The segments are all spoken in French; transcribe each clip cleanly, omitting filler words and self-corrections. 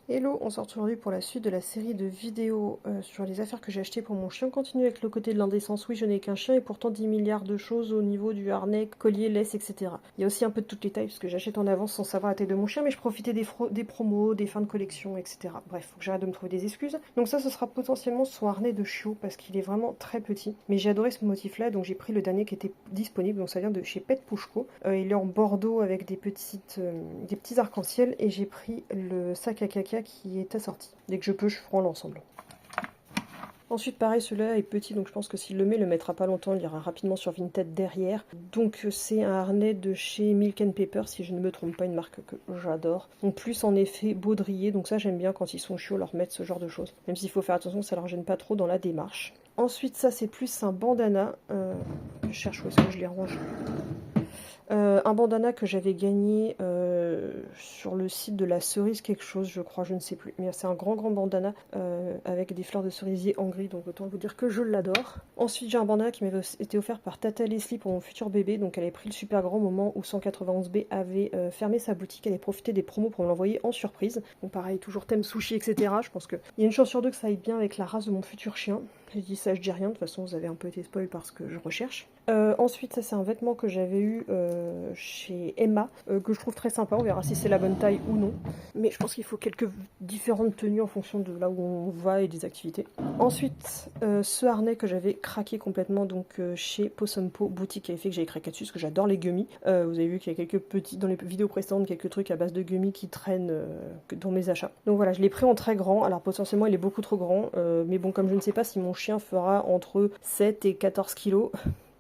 Hello, on se retrouve aujourd'hui pour la suite de la série de vidéos sur les affaires que j'ai achetées pour mon chien. On continue avec le côté de l'indécence. Oui, je n'ai qu'un chien et pourtant 10 milliards de choses au niveau du harnais, collier, laisse, etc. Il y a aussi un peu de toutes les tailles parce que j'achète en avance sans savoir la taille de mon chien, mais je profitais des promos, des fins de collection, etc. Bref, faut que j'arrête de me trouver des excuses. Donc ça, ce sera potentiellement son harnais de chiot parce qu'il est vraiment très petit. Mais j'ai adoré ce motif-là, donc j'ai pris le dernier qui était disponible. Donc ça vient de chez Pet Pushko. Il est en bordeaux avec des petits arcs-en-ciel et j'ai pris le sac à caca qui est assorti. Dès que je peux, je prends l'ensemble. Ensuite, pareil, celui-là est petit, donc je pense que s'il le met, il le mettra pas longtemps, il ira rapidement sur Vinted derrière. Donc c'est un harnais de chez Milk & Pepper, si je ne me trompe pas, une marque que j'adore. Donc plus en effet baudrier, donc ça j'aime bien quand ils sont chiots leur mettre ce genre de choses. Même s'il faut faire attention, ça leur gêne pas trop dans la démarche. Ensuite, ça c'est plus un bandana. Je cherche où est-ce que je les range. Un bandana que j'avais gagné sur le site de la cerise quelque chose, je crois, je ne sais plus. Mais c'est un grand bandana avec des fleurs de cerisier en gris, donc autant vous dire que je l'adore. Ensuite, j'ai un bandana qui m'avait été offert par Tata Leslie pour mon futur bébé. Donc elle avait pris le super grand moment où 191B avait fermé sa boutique. Elle avait profité des promos pour me l'envoyer en surprise. Donc pareil, toujours thème sushi, etc. Je pense qu'il y a une chance sur deux que ça aille bien avec la race de mon futur chien. J'ai dit ça, je dis rien, de toute façon vous avez un peu été spoil parce que je recherche. Ensuite, ça c'est un vêtement que j'avais eu chez Emma, que je trouve très sympa, on verra si c'est la bonne taille ou non. Mais je pense qu'il faut quelques différentes tenues en fonction de là où on va et des activités. Ensuite, ce harnais que j'avais craqué complètement donc chez Possumpo boutique qui avait fait que j'avais craqué dessus parce que j'adore les gummies. Vous avez vu qu'il y a quelques petits, dans les vidéos précédentes, quelques trucs à base de gummies qui traînent dans mes achats. Donc voilà, je l'ai pris en très grand, alors potentiellement il est beaucoup trop grand, mais bon, comme je ne sais pas si mon chien fera entre 7 et 14 kilos,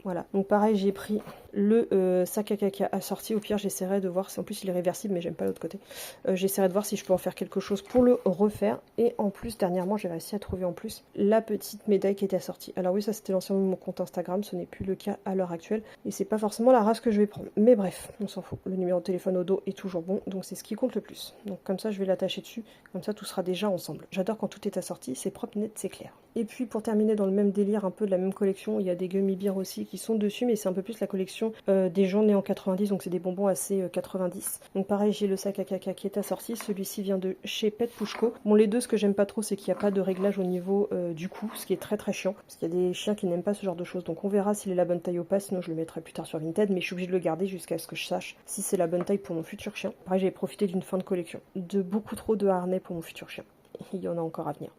voilà, donc pareil, j'ai pris le sac à caca assorti. Au pire, j'essaierai de voir si en plus il est réversible, mais j'aime pas l'autre côté. J'essaierai de voir si je peux en faire quelque chose pour le refaire. Et en plus, dernièrement, j'ai réussi à trouver en plus la petite médaille qui était assortie. Alors oui, ça c'était l'ancien de mon compte Instagram, ce n'est plus le cas à l'heure actuelle. Et c'est pas forcément la race que je vais prendre. Mais bref, on s'en fout. Le numéro de téléphone au dos est toujours bon, donc c'est ce qui compte le plus. Donc comme ça, je vais l'attacher dessus. Comme ça, tout sera déjà ensemble. J'adore quand tout est assorti, c'est propre, net, c'est clair. Et puis pour terminer dans le même délire, un peu de la même collection, il y a des gummy bears aussi qui sont dessus, mais c'est un peu plus la collection des gens nés en 90, donc c'est des bonbons assez 90. Donc pareil, j'ai le sac à caca qui est assorti, celui-ci vient de chez Pet Pushko. Bon, les deux, ce que j'aime pas trop, c'est qu'il n'y a pas de réglage au niveau du cou, ce qui est très chiant, parce qu'il y a des chiens qui n'aiment pas ce genre de choses, donc on verra s'il est la bonne taille ou pas, sinon je le mettrai plus tard sur Vinted, mais je suis obligée de le garder jusqu'à ce que je sache si c'est la bonne taille pour mon futur chien. Pareil, j'ai profité d'une fin de collection, de beaucoup trop de harnais pour mon futur chien. Il y en a encore à venir.